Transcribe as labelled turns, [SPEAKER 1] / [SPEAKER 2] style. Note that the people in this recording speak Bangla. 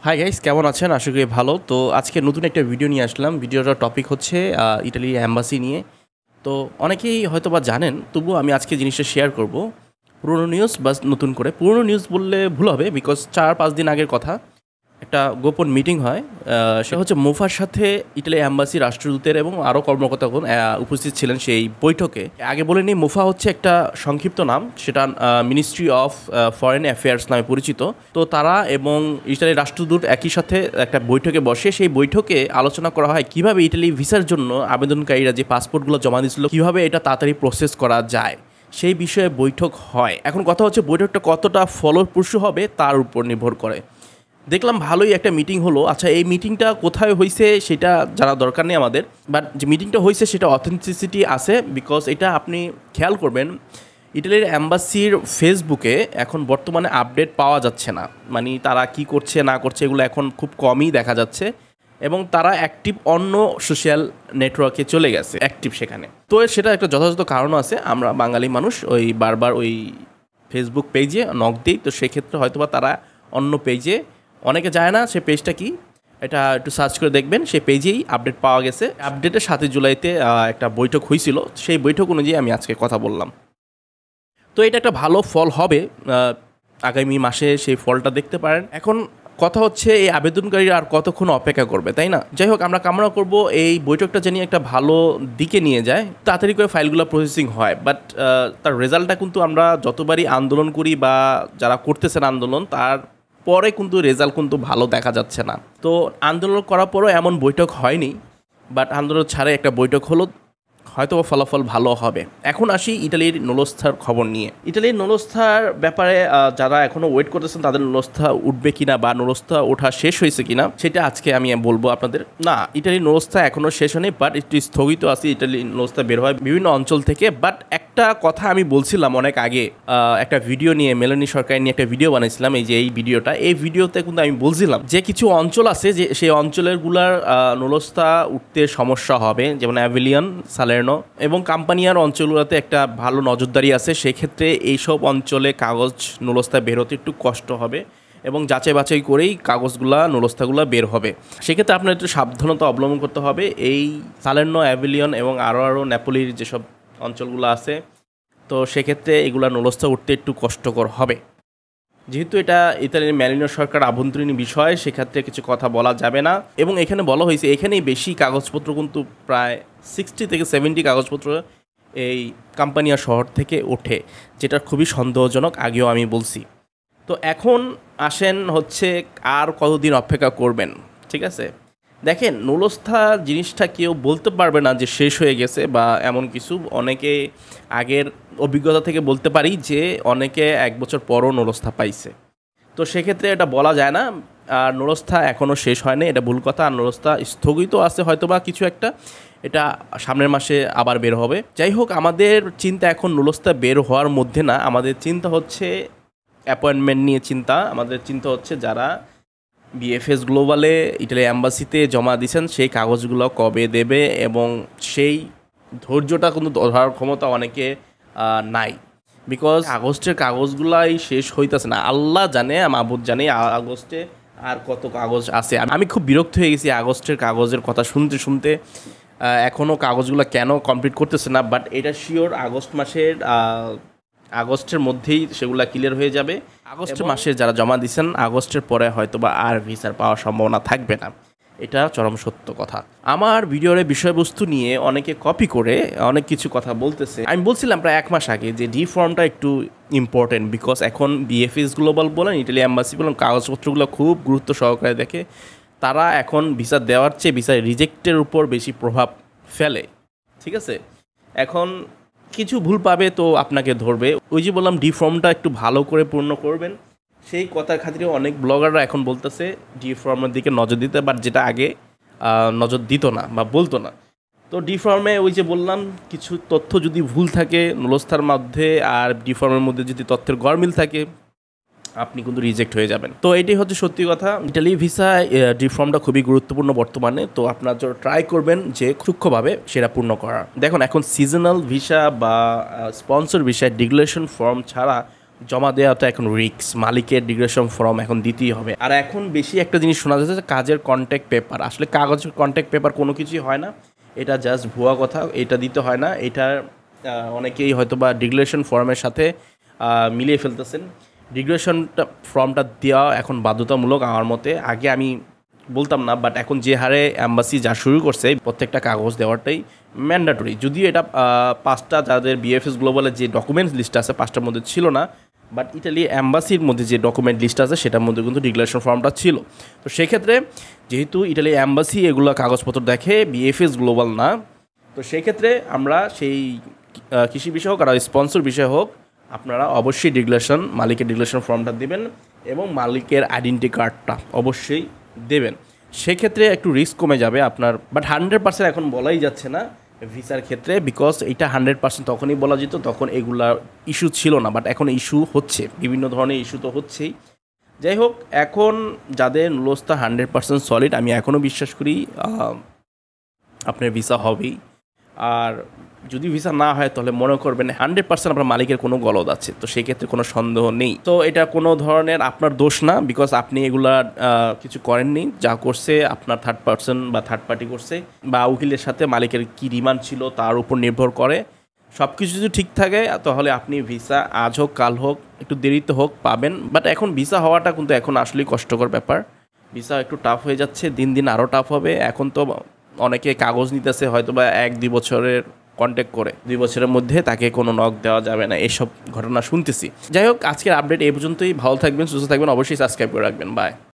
[SPEAKER 1] হাই গাইস, কেমন আছেন? আশা করি ভালো। তো আজকে নতুন একটা ভিডিও নিয়ে আসলাম। ভিডিওটার টপিক হচ্ছে ইটালির অ্যাম্বাসি নিয়ে। তো অনেকেই হয়তোবা জানেন, তবুও আমি আজকে জিনিসটা শেয়ার করব। পুরনো নিউজ বা নতুন করে। পুরনো নিউজ বললে ভুল হবে, বিকজ 4-5 দিন আগের কথা। একটা গোপন মিটিং হয়, সেটা হচ্ছে মুফার সাথে ইটালি অ্যাম্বাসি রাষ্ট্রদূতের এবং আরও কর্মকর্তাগণ উপস্থিত ছিলেন সেই বৈঠকে। আগে বলে নিই, মুফা হচ্ছে একটা সংক্ষিপ্ত নাম, সেটা মিনিস্ট্রি অফ ফরেন অ্যাফেয়ার্স নামে পরিচিত। তো তারা এবং ইটালির রাষ্ট্রদূত একই সাথে একটা বৈঠকে বসে। সেই বৈঠকে আলোচনা করা হয় কিভাবে ইটালি ভিসার জন্য আবেদনকারীরা যে পাসপোর্টগুলো জমা দিয়েছিল কিভাবে এটা তাড়াতাড়ি প্রসেস করা যায়, সেই বিষয়ে বৈঠক হয়। এখন কথা হচ্ছে বৈঠকটা কতটা ফলপ্রসূ হবে তার উপর নির্ভর করে। দেখলাম ভালোই একটা মিটিং হলো। আচ্ছা, এই মিটিংটা কোথায় হয়েছে সেটা জানা দরকার নেই আমাদের, বাট যে মিটিংটা হয়েছে সেটা অথেন্টিসিটি আছে। বিকজ এটা আপনি খেয়াল করবেন, ইটালির অ্যাম্বাসির ফেসবুকে এখন বর্তমানে আপডেট পাওয়া যাচ্ছে না। মানে তারা কি করছে না করছে এগুলো এখন খুব কমই দেখা যাচ্ছে, এবং তারা অ্যাক্টিভ অন্য সোশ্যাল নেটওয়ার্কে চলে গেছে, অ্যাক্টিভ সেখানে। তো সেটা একটা যথাযথ কারণও আছে। আমরা বাঙালি মানুষ ওই বারবার ওই ফেসবুক পেজে নক দিই, তো সেক্ষেত্রে হয়তোবা তারা অন্য পেজে, অনেকে যায় না সে পেজটা কি, এটা একটু সার্চ করে দেখবেন, সেই পেজেই আপডেট পাওয়া গেছে। আপডেটের 7 জুলাইতে একটা বৈঠক হয়েছিল, সেই বৈঠক অনুযায়ী আমি আজকে কথা বললাম। তো এটা একটা ভালো ফল হবে, আগামী মাসে সেই ফলটা দেখতে পারেন। এখন কথা হচ্ছে এই আবেদনকারীরা আর কতক্ষণ অপেক্ষা করবে, তাই না? যাই হোক, আমরা কামনা করব এই বৈঠকটা জানি একটা ভালো দিকে নিয়ে যায়, তাড়াতাড়ি করে ফাইলগুলো প্রসেসিং হয়। বাট তার রেজাল্টটা কিন্তু আমরা যতবারই আন্দোলন করি বা যারা করতেছেন আন্দোলন, তার পরে কিন্তু রেজাল্ট কিন্তু ভালো দেখা যাচ্ছে না। তো আন্দোলন করার পরও এমন বৈঠক হয়নি, বাট আন্দোলন ছাড়াই একটা বৈঠক হলো, হয়তো ফলাফল ভালো হবে। এখন আসি ইটালির নুলস্থার খবর নিয়ে। ইটালির নুলস্থার ব্যাপারে যারা এখনও ওয়েট করতেছেন তাদের নুলস্থা উঠবে কিনা বা নুলস্থা ওঠা শেষ হয়েছে কিনা সেটা আজকে আমি বলবো আপনাদের। না, ইটালির নুলস্থা এখনও শেষ হয়নি, বাট একটু স্থগিত আছে। ইটালির নুলস্থা বের হয় বিভিন্ন অঞ্চল থেকে। বাট একটা কথা আমি বলছিলাম অনেক আগে, একটা ভিডিও নিয়ে, মেলানি সরকার নিয়ে একটা ভিডিও বানাইছিলাম, এই যে এই ভিডিওটা, এই ভিডিওতে কিন্তু আমি বলছিলাম যে কিছু অঞ্চল আছে যে সেই অঞ্চলেরগুলার নুলস্থা উঠতে সমস্যা হবে, যেমন অ্যাভিলিয়ন, সালের এবং কাম্পানিয়ার অঞ্চলগুলোতে একটা ভালো নজরদারি আছে। সেক্ষেত্রে এইসব অঞ্চলে কাগজ নুলস্থা বেরোতে একটু কষ্ট হবে, এবং যাচাই বাছাই করেই কাগজগুলা নুলস্থাগুলো বের হবে। সেক্ষেত্রে আপনার একটু সাবধানতা অবলম্বন করতে হবে। এই সালের্নো, অ্যাভিলিয়ন এবং আরও নেপোলির যেসব অঞ্চলগুলো আছে, তো সেক্ষেত্রে এগুলা নুলস্থা উঠতে একটু কষ্টকর হবে। যেহেতু এটা ইতালির মেলিনো সরকার আভ্যন্তরীণ বিষয়, সেক্ষেত্রে কিছু কথা বলা যাবে না। এবং এখানে বলা হয়েছে এখানেই বেশি কাগজপত্র, কিন্তু প্রায় 60 থেকে 70 কাগজপত্র এই কাম্পানিয়া শহর থেকে ওঠে, যেটা খুবই সন্দেহজনক, আগেও আমি বলছি। তো এখন আসেন হচ্ছে আর কতদিন অপেক্ষা করবেন, ঠিক আছে? দেখেন, নুলস্থা জিনিসটা কেউ বলতে পারবে না যে শেষ হয়ে গেছে বা এমন কিছু। অনেকে আগের অভিজ্ঞতা থেকে বলতে পারি যে অনেকে 1 বছর পরও নুলস্থা পাইছে। তো সেক্ষেত্রে এটা বলা যায় না। আর নুলস্থা এখনও শেষ হয়নি, এটা ভুল কথা। আর নুলস্থা স্থগিত আছে হয়তো বা কিছু একটা, এটা সামনের মাসে আবার বের হবে। যাই হোক, আমাদের চিন্তা এখন নুলস্থা বের হওয়ার মধ্যে না, আমাদের চিন্তা হচ্ছে অ্যাপয়েন্টমেন্ট নিয়ে চিন্তা। আমাদের চিন্তা হচ্ছে যারা বিএফএস গ্লোবালে ইটালি অ্যাম্বাসিতে জমা দিয়েছেন সেই কাগজগুলো কবে দেবে, এবং সেই ধৈর্যটা কিন্তু ধরার ক্ষমতা অনেকে নাই। বিকজ আগস্টের কাগজগুলাই শেষ হইতেছে না। আল্লাহ জানে, মাহবুদ জানে আগস্টে আর কত কাগজ আছে। আমি খুব বিরক্ত হয়ে গেছি আগস্টের কাগজের কথা শুনতে শুনতে। এখনও কাগজগুলো কেন কমপ্লিট করতেছে না, বাট এটা শিওর আগস্টের মধ্যেই সেগুলো ক্লিয়ার হয়ে যাবে। আগস্টের মাসে যারা জমা দিচ্ছেন, আগস্টের পরে হয়তো বা আর ভিসার পাওয়ার সম্ভাবনা থাকবে না। এটা চরম সত্য কথা। আমার ভিডিওর বিষয়বস্তু নিয়ে অনেকে কপি করে অনেক কিছু কথা বলতেছে। আমি বলছিলাম প্রায় 1 মাস আগে যে ডি ফর্মটা একটু ইম্পর্টেন্ট, বিকজ এখন বিএফএস গ্লোবাল বলেন, ইটালি অ্যাম্বাসি বলেন, কাগজপত্রগুলো খুব গুরুত্ব সহকারে দেখে। তারা এখন ভিসা দেওয়ার চেয়ে ভিসা রিজেক্টের উপর বেশি প্রভাব ফেলে, ঠিক আছে? এখন কিছু ভুল পাবে তো আপনাকে ধরবে। ওই যে বললাম, ডি ফর্মটা একটু ভালো করে পূর্ণ করবেন, সেই কথার খাতিরে অনেক ব্লগাররা এখন বলতেছে ডি ফর্মের দিকে নজর দিতে, বাট যেটা আগে নজর দিত না বা বলতো না। তো ডি ফর্মে ওই যে বললাম, কিছু তথ্য যদি ভুল থাকে নুলস্থার মধ্যে, আর ডি ফর্মের মধ্যে যদি তথ্যের গরমিল থাকে, আপনি কিন্তু রিজেক্ট হয়ে যাবেন। তো এটাই হচ্ছে সত্যি কথা। ইটালি ভিসা ডি ফর্মটা খুবই গুরুত্বপূর্ণ বর্তমানে। তো আপনার জন্য ট্রাই করবেন যে সূক্ষ্মভাবে সেটা পূর্ণ করার। দেখুন, এখন সিজনাল ভিসা বা স্পন্সর ভিসা ডিক্লারেশন ফর্ম ছাড়া জমা দেওয়া তো এখন রিক্স, মালিকের ডিক্লারেশন ফর্ম এখন দিতেই হবে। আর এখন বেশি একটা জিনিস শোনা যাচ্ছে যে কাজের কন্ট্যাক্ট পেপার, আসলে কাগজের কন্ট্যাক্ট পেপার কোনো কিছুই হয় না, এটা জাস্ট ভুয়া কথা, এটা দিতে হয় না। এটার অনেকেই হয়তো বা ডিক্লারেশন ফর্মের সাথে মিলিয়ে ফেলতেছেন। ডিক্লারেশনটা ফর্মটা দেওয়া এখন বাধ্যতামূলক আমার মতে। আগে আমি বলতাম না, বাট এখন যে হারে অ্যাম্বাসি যা শুরু করছে প্রত্যেকটা কাগজ দেওয়াটাই ম্যান্ডেটরি। যদিও এটা 5টা যাদের বিএফএস গ্লোবালের যে ডকুমেন্টস লিস্ট আছে 5টার মধ্যে ছিল না, বাট ইটালি অ্যাম্বাসির মধ্যে যে ডকুমেন্ট লিস্ট আছে সেটার মধ্যে কিন্তু ডিক্লারেশন ফর্মটা ছিল। তো সেক্ষেত্রে যেহেতু ইটালি অ্যাম্বাসি এগুলো কাগজপত্র দেখে, বিএফএস গ্লোবাল না, তো সেক্ষেত্রে আমরা সেই কৃষি বিষয় হোক আর স্পন্সর বিষয় হোক, আপনারা অবশ্যই মালিকের ডিক্লারেশন ফর্মটা দেবেন এবং মালিকের আইডেন্টি কার্ডটা অবশ্যই দেবেন। সেক্ষেত্রে একটু রিস্ক কমে যাবে আপনার, বাট 100% এখন বলাই যাচ্ছে না ভিসার ক্ষেত্রে, বিকজ এটা 100% তখনই বলা যেত তখন এগুলা ইস্যু ছিল না, বাট এখন ইস্যু হচ্ছে, বিভিন্ন ধরনের ইস্যু তো হচ্ছেই। যাই হোক, এখন যাদের নুলস্তা 100% সলিড, আমি এখনও বিশ্বাস করি আপনার ভিসা হবেই। আর যদি ভিসা না হয় তাহলে মনে করবেন 100% আপনার মালিকের কোনো গলদ আছে, তো সেক্ষেত্রে কোনো সন্দেহ নেই। তো এটা কোনো ধরনের আপনার দোষ না, বিকজ আপনি এগুলা কিছু করেননি, যা করছে আপনার থার্ড পার্টি করছে, বা উকিলের সাথে মালিকের কী ডিমান্ড ছিল তার উপর নির্ভর করে। সব কিছু যদি ঠিক থাকে তাহলে আপনি ভিসা আজ হোক কাল হোক একটু দেরিতে হোক পাবেন। বাট এখন ভিসা হওয়াটা কিন্তু এখন আসলেই কষ্টকর ব্যাপার, ভিসা একটু টাফ হয়ে যাচ্ছে, দিন দিন আরও টাফ হবে। এখন তো অনেকে কাগজ নিতেছে হয়তো বা 1-2 বছরের কন্ট্যাক্ট করে, 2 বছরের মধ্যে তাকে কোনো নক দেওয়া যাবে না, এসব ঘটনা শুনতেছি। যাই হোক, আজকের আপডেট এই পর্যন্তই। ভালো থাকবেন, সুস্থ থাকবেন, অবশ্যই সাবস্ক্রাইব করে রাখবেন। বাই।